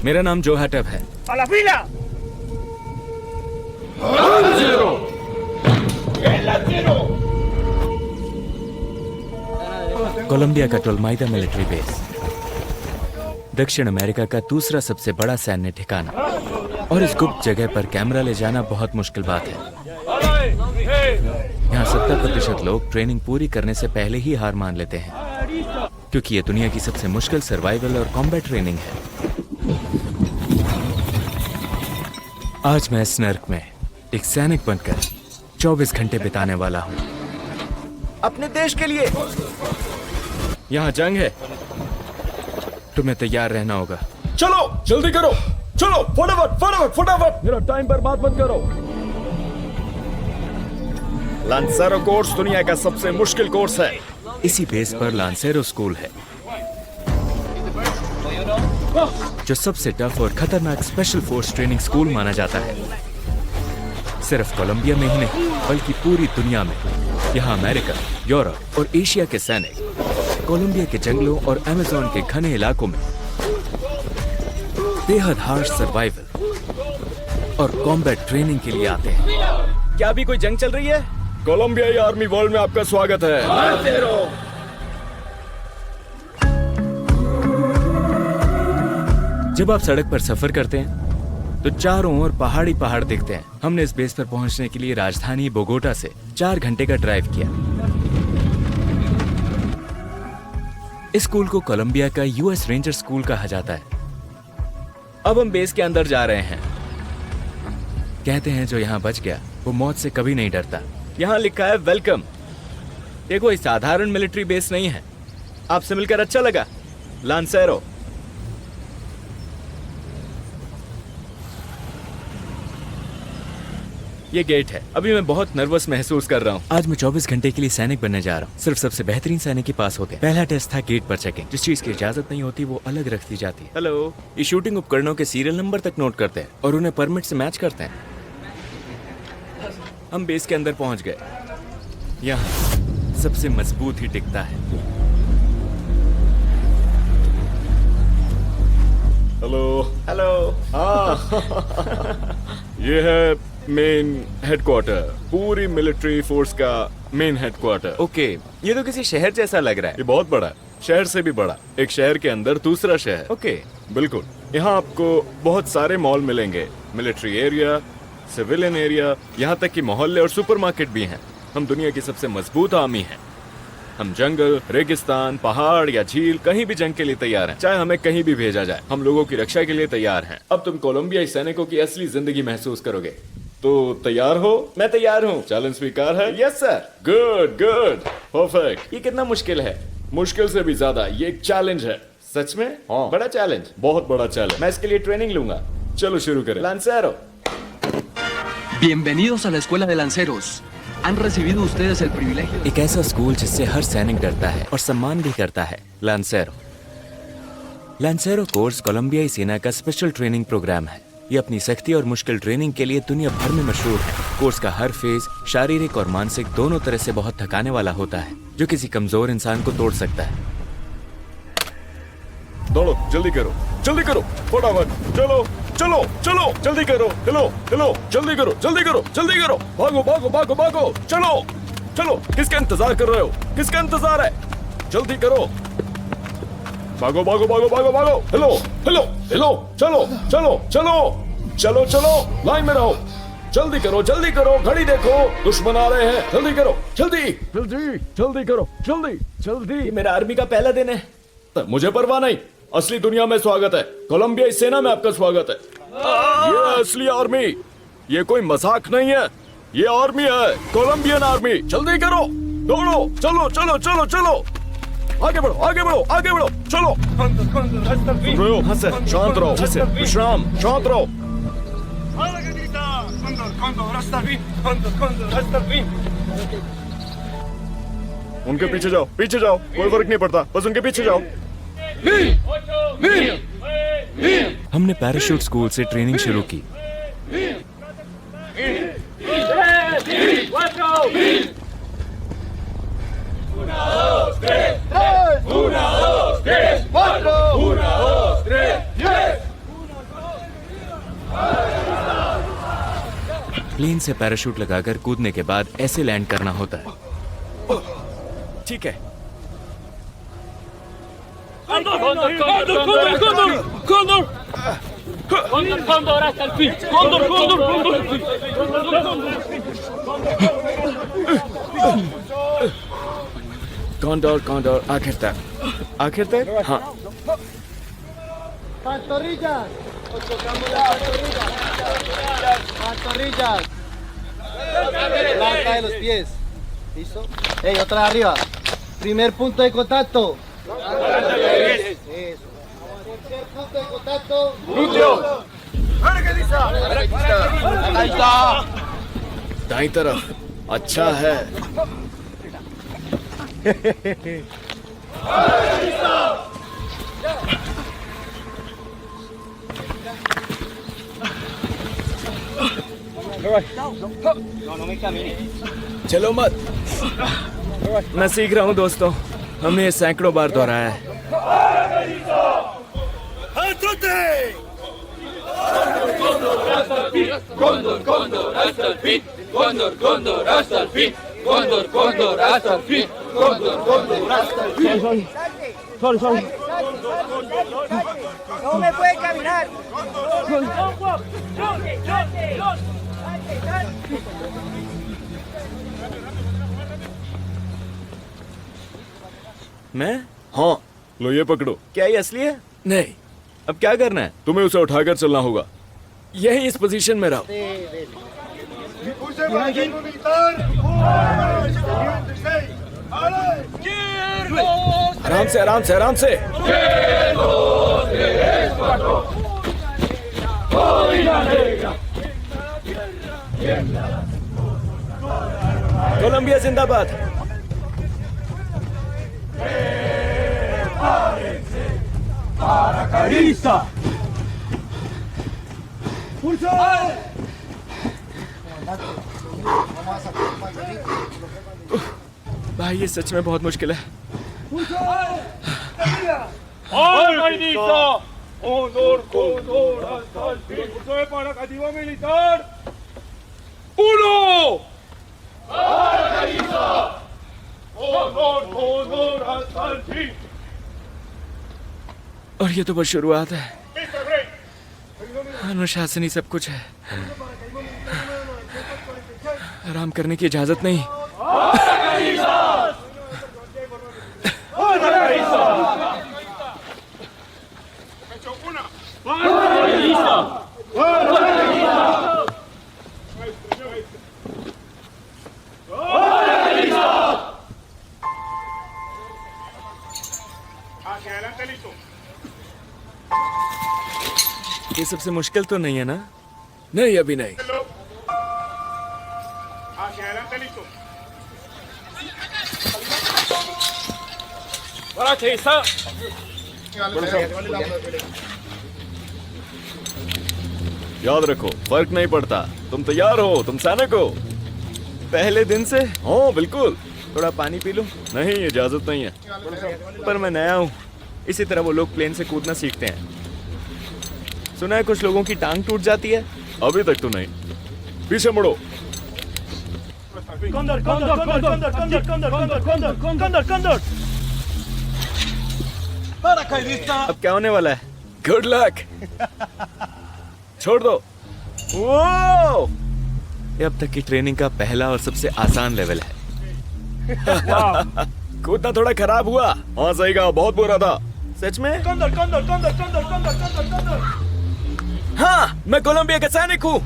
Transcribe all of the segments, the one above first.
मेरा नाम जोहाटब है। ¡A la fila! कोलंबिया का टोलमाइदा मिलिट्री बेस दक्षिण अमेरिका का दूसरा सबसे बड़ा सैन्य ठिकाना, और इस गुप्त जगह पर कैमरा ले जाना बहुत मुश्किल बात है। यहाँ 70% लोग ट्रेनिंग पूरी करने से पहले ही हार मान लेते हैं, क्योंकि ये दुनिया की सबसे मुश्किल सर्वाइवल और कॉम्बैट ट्रेनिंग है। आज मैं स्नर्क में एक सैनिक बनकर 24 घंटे बिताने वाला हूँ अपने देश के लिए। यहाँ जंग है, तुम्हें तैयार रहना होगा। चलो जल्दी करो, चलो फटाफट फटाफट फटाफट, मेरा टाइम बर्बाद मत करो। लांसेरो कोर्स दुनिया का सबसे मुश्किल कोर्स है। इसी बेस पर लांसेरो स्कूल है, जो सबसे टफ और खतरनाक स्पेशल फोर्स ट्रेनिंग स्कूल माना जाता है। सिर्फ कोलंबिया में ही नहीं, बल्कि पूरी दुनिया में। यहाँ अमेरिका, यूरोप और एशिया के सैनिक कोलंबिया के जंगलों और अमेज़न के घने इलाकों में बेहद हार्श सर्वाइवल और कॉम्बैट ट्रेनिंग के लिए आते हैं। क्या अभी कोई जंग चल रही है? कोलंबियाई आर्मी वर्ल्ड में आपका स्वागत है। जब आप सड़क पर सफर करते हैं तो चारों ओर पहाड़ी पहाड़ दिखते हैं। हमने इस बेस पर पहुंचने के लिए राजधानी बोगोटा से 4 घंटे का ड्राइव किया। इस स्कूल को कोलंबिया का यूएस रेंजर स्कूल कहा जाता है। अब हम बेस के अंदर जा रहे हैं। कहते हैं जो यहाँ बच गया वो मौत से कभी नहीं डरता। यहाँ लिखा है वेलकम। ये कोई साधारण मिलिट्री बेस नहीं है। आपसे मिलकर अच्छा लगा, लांसेरो। ये गेट है। अभी मैं बहुत नर्वस महसूस कर रहा हूँ। आज मैं 24 घंटे के लिए सैनिक बनने जा रहा हूँ। सिर्फ सबसे बेहतरीन सैनिक के पास होते हैं। पहला टेस्ट था गेट पर चेकिंग। जिस चीज की इजाजत नहीं होती वो अलग रख दी जाती है। हेलो। ये शूटिंग उपकरणों के सीरियल नंबर तक नोट करते हैं और उन्हें परमिट से मैच करते हैं। हम बेस के अंदर पहुंच गए। यहाँ सबसे मजबूत ही टिकता है। Hello hello. ये है मेन हेडक्वार्टर, पूरी मिलिट्री फोर्स का मेन हेडक्वार्टर। ओके, ये तो किसी शहर जैसा लग रहा है। ये बहुत बड़ा है, शहर से भी बड़ा। एक शहर के अंदर दूसरा शहर। ओके, बिल्कुल। यहाँ आपको बहुत सारे मॉल मिलेंगे, मिलिट्री एरिया, सिविलियन एरिया, यहाँ तक कि मोहल्ले और सुपरमार्केट भी हैं। हम दुनिया की सबसे मजबूत आर्मी हैं। हम जंगल, रेगिस्तान, पहाड़ या झील, कहीं भी जंग के लिए तैयार हैं। चाहे हमें कहीं भी भेजा जाए, हम लोगों की रक्षा के लिए तैयार हैं। अब तुम कोलंबियाई सैनिकों की असली जिंदगी महसूस करोगे। तो तैयार हो? मैं तैयार हूँ। चैलेंज स्वीकार है? Yes sir. Good good, perfect. ये कितना मुश्किल है? मुश्किल से भी ज्यादा, ये एक चैलेंज है। सच में? हाँ। बड़ा चैलेंज? बहुत बड़ा चैलेंज। मैं इसके लिए ट्रेनिंग लूंगा। चलो शुरू करें। लांसेरो। Bienvenidos a la Escuela de Lanceros. Han recibido ustedes el privilegio. एक ऐसा स्कूल जिससे हर सैनिक डरता है और सम्मान भी करता है, लांसेरो। लांसेरो कोर्स कोलंबियाई सेना का स्पेशल ट्रेनिंग प्रोग्राम है। ये अपनी सख्ती और मुश्किल ट्रेनिंग के लिए दुनिया भर में मशहूर है। कोर्स का हर फेज शारीरिक और मानसिक दोनों तरह से बहुत थकाने वाला होता है, जो किसी कमजोर इंसान को तोड़ सकता है। दौड़ो, जल्दी करो, जल्दी करो, फटाफट। चलो चलो चलो, जल्दी करो। हेलो हेलो, जल्दी करो, जल्दी करो, जल्दी करो। भागो भागो भागो भागो। चलो चलो, किसका इंतजार कर रहे हो? किसका इंतजार है? जल्दी करो। भागो भागो भागो भागो भागो। हेलो हेलो हेलो, चलो चलो चलो चलो चलो, लाइन में रहो। जल्दी करो, जल्दी करो, घड़ी देखो, दुश्मन आ रहे हैं। जल्दी करो, जल्दी जल्दी जल्दी करो, जल्दी जल्दी। ये मेरा आर्मी का पहला दिन है। मुझे परवाह नहीं, असली दुनिया में स्वागत है। कोलंबियाई सेना में आपका स्वागत है। ये असली आर्मी, ये कोई मजाक नहीं है। ये आर्मी है, कोलंबियन आर्मी। जल्दी करो, दौड़ो, चलो चलो चलो चलो, आगे बढ़ो आगे बढ़ो आगे बढ़ो। चलो, सुन रहे हो? हाँ सर। शांत रहो, जी सर। विश्राम, शांत रहो। उनके पीछे जाओ, पीछे जाओ, कोई फर्क नहीं पड़ता, बस उनके पीछे जाओ। हमने पैराशूट स्कूल से ट्रेनिंग शुरू की। प्लेन से पैराशूट लगाकर कूदने के बाद ऐसे लैंड करना होता है। ठीक है। Cóndor, Cóndor, Cóndor, Cóndor, Cóndor. Cóndor, Cóndor, hasta el fin. Cóndor, Cóndor, Cóndor. Condor condor आखिर तक हाँ। Pantorrillas. Tocamos las pantorrillas. Pantorrillas. Planta de los pies. ¿Listo? Ey, otra arriba. Primer punto de contacto. Eso. Tercer punto de contacto. Glúteos. Ahí está. दाई तरफ अच्छा है। चलो मत। मैं सीख रहा हूँ दोस्तों, हमने ये सैकड़ों बार दोहराया है। Cóndor, Cóndor, hasta el fin. Cóndor, Cóndor, hasta el fin. Cóndor, Cóndor, hasta el fin. Cóndor, Cóndor, hasta el fin. No me puede caminar. मैं? हाँ लो ये पकड़ो। क्या ये असली है? नहीं, अब क्या करना है? तुम्हें उसे उठाकर चलना होगा। यही इस पोजीशन में रहो। आराम से आराम से आराम से। कोलंबिया जिंदाबाद। भाई ये सच में बहुत मुश्किल है। Honor, Cóndor, hasta el fin. Curso de paracativo militar. ¡Uno! Honor, Cóndor, hasta el fin. और ये तो बस शुरुआत है। अनुशासन ही सब कुछ है। आराम करने की इजाजत नहीं। ये सबसे मुश्किल तो नहीं है ना? नहीं अभी नहीं। याद रखो फर्क नहीं पड़ता। तुम तैयार हो, तुम सैनिक हो। पहले दिन से? हाँ बिल्कुल। थोड़ा पानी पी लूं? नहीं इजाजत नहीं है। पर मैं नया हूँ। इसी तरह वो लोग प्लेन से कूदना सीखते हैं। सुना है कुछ लोगों की टांग टूट जाती है। अभी तक तो नहीं। पीछे मुड़ो। Cóndor, Cóndor, Cóndor, Cóndor, Cóndor, Cóndor, Cóndor, Cóndor, Cóndor, Cóndor. अब क्या होने वाला है? Good luck. छोड़ दो। वो ये अब तक की ट्रेनिंग का पहला और सबसे आसान लेवल है। कूदना थोड़ा खराब हुआ। हाँ सही कहा, बहुत बुरा था। सच में? Cóndor, Cóndor, Cóndor, Cóndor, Cóndor, Cóndor, Cóndor. हाँ, मैं कोलंबिया का सैनिक हूँ।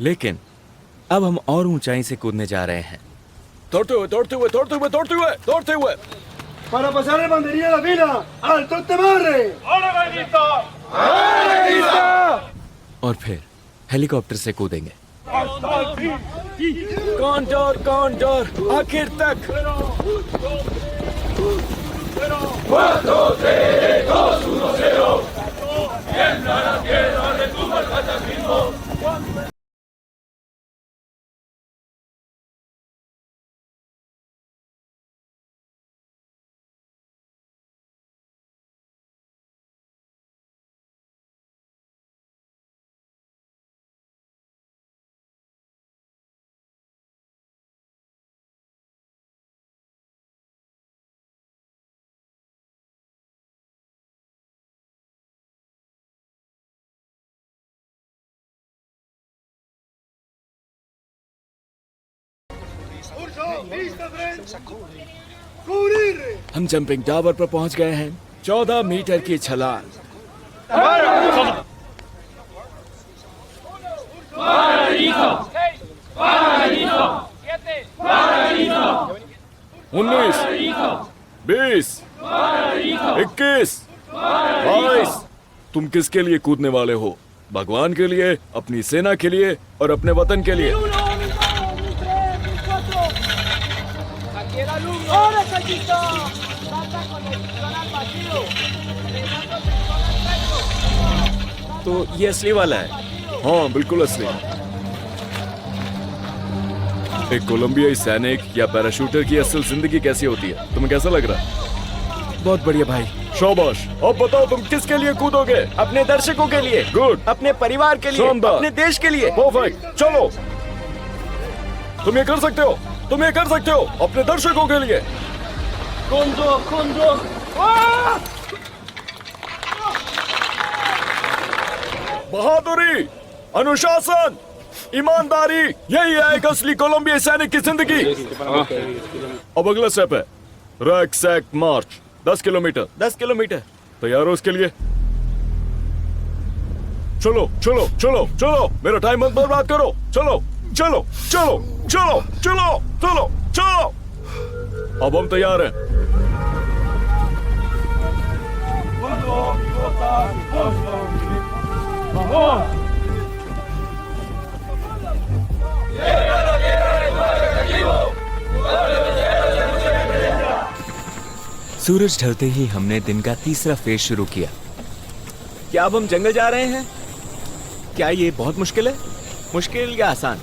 लेकिन अब हम और ऊंचाई से कूदने जा रहे हैं। दौड़ते हुए दौड़ते हुए दौड़ते हुए दौड़ते हुए दौड़ते हुए। Para pasar el banderín de la fila. ¡Alto te barre! ¡Ahora, Benito! और फिर हेलीकॉप्टर से कूदेंगे। ¡Hasta el fin! कॉन्डोर आखिर तक। Tiembla la tierra, retumba el cataclismo. हम जंपिंग टावर पर पहुंच गए हैं। 14 मीटर की छलांग। 19, 20, 21, 22। तुम किसके लिए कूदने वाले हो? भगवान के लिए, अपनी सेना के लिए और अपने वतन के लिए। ¡Ahora, Sachito! ¡Salta con el balón al vacío! तो ये असली वाला है। हाँ, बिल्कुल असली। एक कोलंबियाई सैनिक या पैराशूटर की असल जिंदगी कैसी होती है? तुम्हें कैसा लग रहा है? बहुत बढ़िया भाई। शाबाश। अब बताओ तुम किसके लिए कूदोगे? अपने दर्शकों के लिए, गुड। अपने परिवार के लिए, शानदार। अपने देश के लिए। परफेक्ट। चलो, तुम ये कर सकते हो, तुम ये कर सकते हो अपने दर्शकों के लिए। बहादुरी, अनुशासन, ईमानदारी, यही है एक असली कोलंबियाई सैनिक की जिंदगी। अब अगला स्टेप है रैक सैक मार्च। 10 किलोमीटर। 10 किलोमीटर। तैयार हो इसके लिए? चलो चलो चलो चलो, मेरा टाइम मत बर्बाद करो। चलो चलो चलो चलो चलो चलो चलो। अब हम तैयार हैं। सूरज ढलते ही हमने दिन का तीसरा फेज शुरू किया। क्या अब हम जंगल जा रहे हैं? क्या ये बहुत मुश्किल है? मुश्किल या आसान?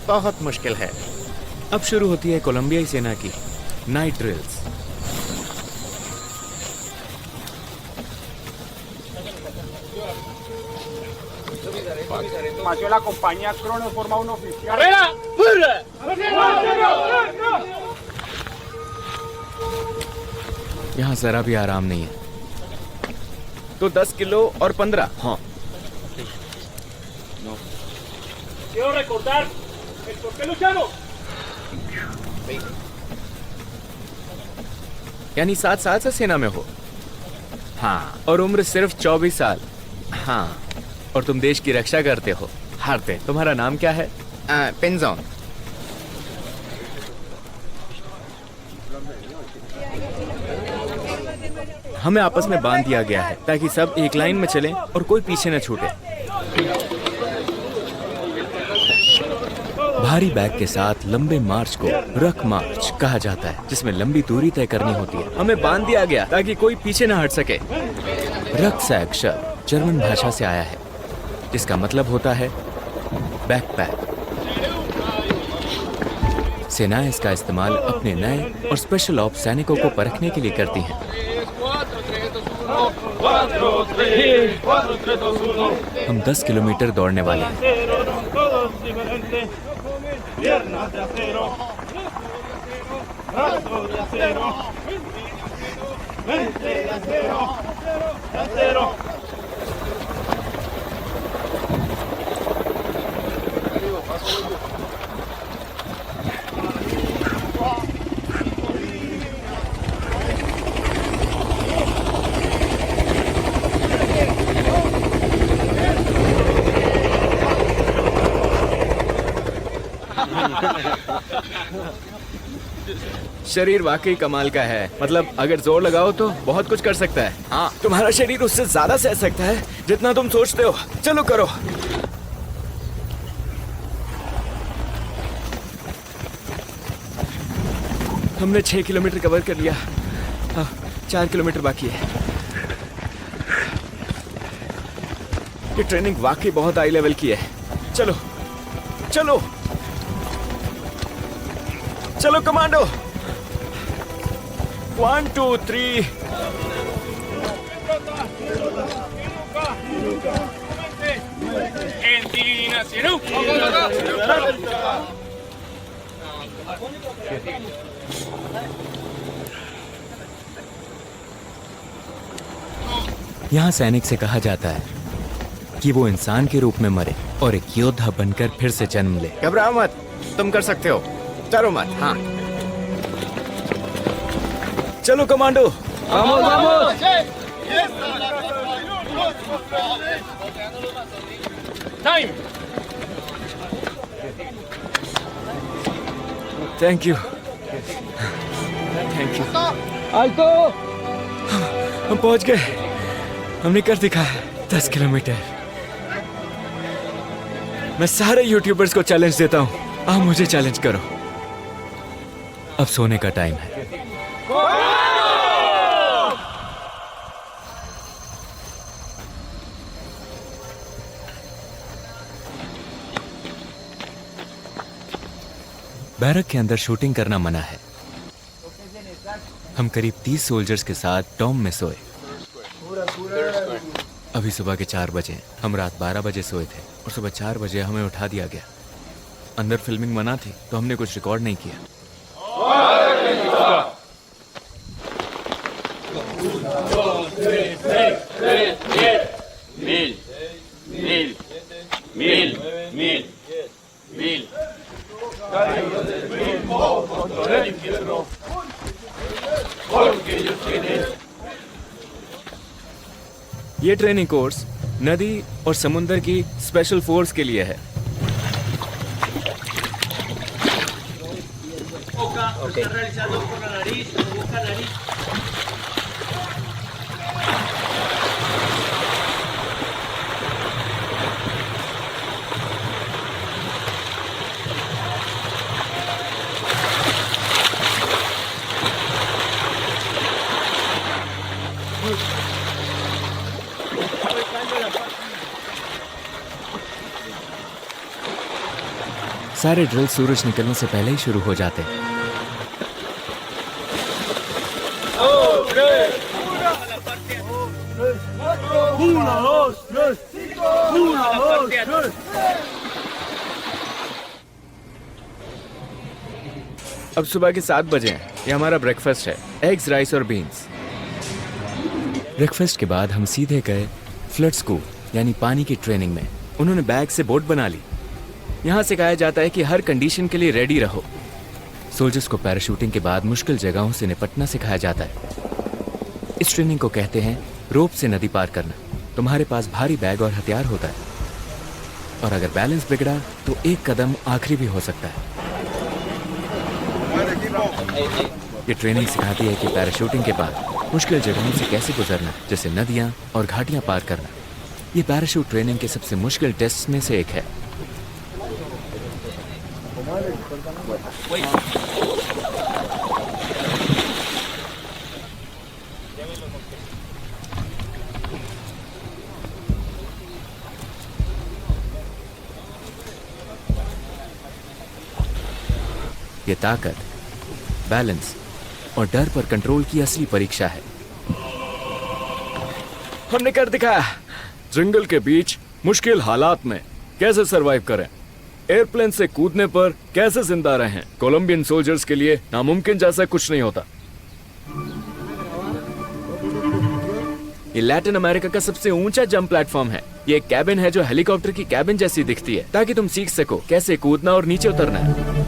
बहुत मुश्किल है। अब शुरू होती है कोलंबियाई सेना की night drills. La compañía Crono forma un oficial. यहाँ जरा भी आराम नहीं है। तो 10 किलो और 15। हाँ, Quiero recordar el por qué luchamos. यानी 7 साल से सेना में हो। हाँ, और उम्र सिर्फ 24 साल। हाँ, और तुम देश की रक्षा करते हो हारते। तुम्हारा नाम क्या है? पेंजोन। हमें आपस में बांध दिया गया है ताकि सब एक लाइन में चलें और कोई पीछे न छूटे। भारी बैग के साथ लंबे मार्च को रक मार्च कहा जाता है, जिसमें लंबी दूरी तय करनी होती है। हमें बांध दिया गया ताकि कोई पीछे न हट सके। रक सैक शब्द जर्मन भाषा से आया है, जिसका मतलब होता है बैकपैक। सेनाएं इसका इस्तेमाल अपने नए और स्पेशल ऑप्स सैनिकों को परखने के लिए करती हैं। हम 10 किलोमीटर दौड़ने वाले हैं। शरीर वाकई कमाल का है। मतलब अगर जोर लगाओ तो बहुत कुछ कर सकता है। हाँ, तुम्हारा शरीर उससे ज्यादा सह सकता है जितना तुम सोचते हो। चलो करो। हमने 6 किलोमीटर कवर कर लिया। हाँ, 4 किलोमीटर बाकी है। ये ट्रेनिंग वाकई बहुत हाई लेवल की है। चलो चलो चलो कमांडो। 1 2 3। यहाँ सैनिक से कहा जाता है कि वो इंसान के रूप में मरे और एक योद्धा बनकर फिर से जन्म ले। घबराओ मत, तुम कर सकते हो। डरो मत। हाँ, चलो commando. Time. Thank you, thank you. हम पहुंच गए, हमने कर दिखाया 10 किलोमीटर। मैं सारे यूट्यूबर्स को चैलेंज देता हूं, आप मुझे चैलेंज करो। अब सोने का टाइम है। बैरक के अंदर शूटिंग करना मना है। हम करीब 30 सोल्जर्स के साथ टॉम में सोए। अभी सुबह के 4 बजे। हम रात 12 बजे सोए थे और सुबह 4 बजे हमें उठा दिया गया। अंदर फिल्मिंग मना थी तो हमने कुछ रिकॉर्ड नहीं किया। ये ट्रेनिंग कोर्स नदी और समुद्र की स्पेशल फोर्स के लिए है। सारे ड्रिल सूरज निकलने से पहले ही शुरू हो जाते हैं। अब सुबह के 7 बजे हैं। ये हमारा ब्रेकफास्ट है, एग्स, राइस और बीन्स। ब्रेकफास्ट के बाद हम सीधे गए फ्लड स्कूल यानी पानी की ट्रेनिंग में। उन्होंने बैग से बोट बना ली। यहाँ सिखाया जाता है कि हर कंडीशन के लिए रेडी रहो। सोल्जर्स को पैराशूटिंग के बाद मुश्किल जगहों से निपटना सिखाया जाता है। इस ट्रेनिंग को कहते हैं रोप से नदी पार करना। तुम्हारे पास भारी बैग और हथियार होता है और अगर बैलेंस बिगड़ा तो एक कदम आखिरी भी हो सकता है। ये ट्रेनिंग सिखाती है कि पैराशूटिंग के बाद मुश्किल जगहों से कैसे गुजरना, जैसे नदियां और घाटियां पार करना। ये पैराशूट ट्रेनिंग के सबसे मुश्किल टेस्ट में से एक है। ये ताकत, बैलेंस और डर पर कंट्रोल की असली परीक्षा है। हमने कर दिखाया जंगल के बीच मुश्किल हालात में कैसे सरवाइव करें, एयरप्लेन से कूदने पर कैसे जिंदा रहें। कोलंबियन सोल्जर्स के लिए नामुमकिन जैसा कुछ नहीं होता। ये लैटिन अमेरिका का सबसे ऊंचा जंप प्लेटफॉर्म है। ये एक कैबिन है जो हेलीकॉप्टर की कैबिन जैसी दिखती है, ताकि तुम सीख सको कैसे कूदना और नीचे उतरना है।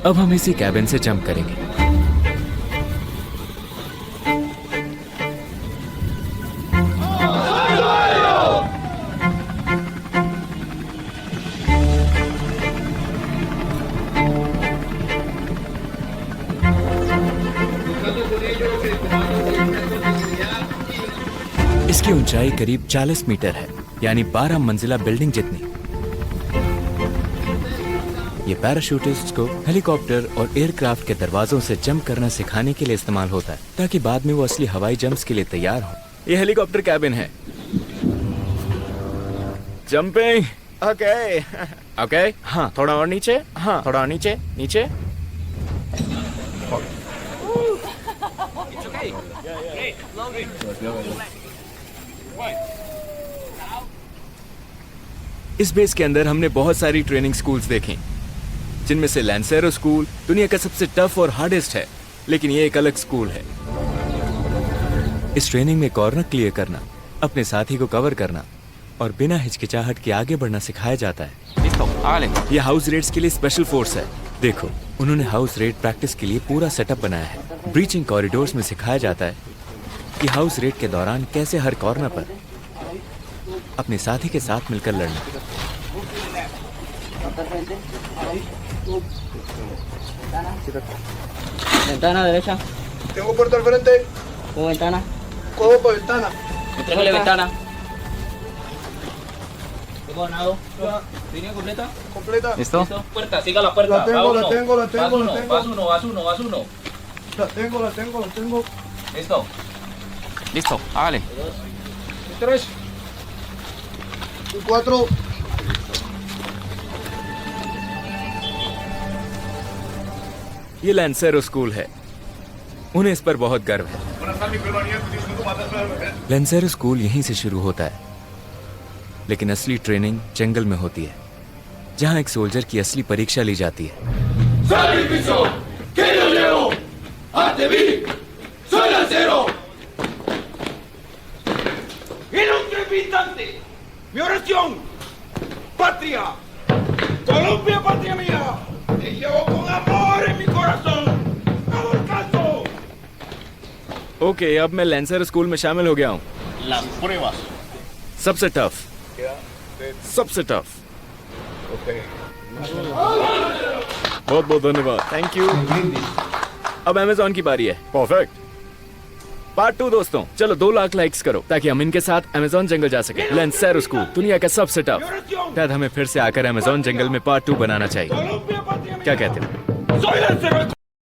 अब हम इसी कैबिन से जंप करेंगे। इसकी ऊंचाई करीब 40 मीटर है, यानी 12 मंजिला बिल्डिंग जितनी। ये पैराशूटिस्ट्स को हेलीकॉप्टर और एयरक्राफ्ट के दरवाजों से जंप करना सिखाने के लिए इस्तेमाल होता है, ताकि बाद में वो असली हवाई जंप्स के लिए तैयार हो। ये हेलीकॉप्टर कैबिन है। जंपिंग, ओके ओके, हाँ थोड़ा और नीचे, हाँ थोड़ा और नीचे, नीचे। इस बेस के अंदर हमने बहुत सारी ट्रेनिंग स्कूल्स देखी, जिनमें से लैंसेरो स्कूल दुनिया का सबसे टफ और हार्डेस्ट है, लेकिन ये एक अलग स्कूल है। इस ट्रेनिंग में कॉर्नर क्लियर करना, अपने साथी को कवर करना, और बिना हिचकिचाहट के आगे बढ़ना सिखाया जाता है। Listo, hágale. ये हाउस रेड्स के लिए स्पेशल फोर्स है। देखो, उन्होंने हाउस रेड प्रैक्टिस के लिए पूरा सेटअप बनाया है। ब्रीचिंग कॉरिडोर्स में सिखाया जाता है कि हाउस रेड के दौरान कैसे हर कॉर्नर पर अपने साथी के साथ मिलकर लड़ना। Ventana derecha. Tengo puerta al frente. O ventana. Cojo por ventana. Entrégale ventana. ¿Tengo ganado? ¿Línea completa? Completa. ¿Listo? Puerta, siga la puerta. La tengo, Va la uno. tengo, la tengo, Vas la uno, tengo. vas uno, vas uno, vas uno. La tengo, la tengo, la tengo. Listo. Listo, hágale. 3. Y 4. ये लैंसेरो school है, उन्हें इस पर बहुत गर्व है। लैंसेरो school यहीं से शुरू होता है, लेकिन असली ट्रेनिंग जंगल में होती है, जहां एक सोल्जर की असली परीक्षा ली जाती है। ¡Sacrificio! ¡Que yo llevo! ¡Ante mí! ¡Soy lancero! ¡En un crepitante! ¡Mi oración! ¡Patria! ¡Colombia, patria mía! ¡Te llevo con amor en mi corazón! ¡Hago el caso! Okay, अब मैं लैंसेरो स्कूल में शामिल हो गया हूँ। Las pruebas. सबसे tough, सबसे tough. बहुत बहुत धन्यवाद, थैंक यू। अब अमेज़न की बारी है। परफेक्ट। पार्ट 2 दोस्तों, चलो 2 लाख लाइक्स करो ताकि हम इनके साथ अमेज़न जंगल जा सके। लैंसेरो स्कूल दुनिया का सबसे टफ। शायद हमें फिर से आकर अमेज़न जंगल में पार्ट 2 बनाना चाहिए। ¡Colombia, patria mía! क्या कहते हो? ¡Soy lancero!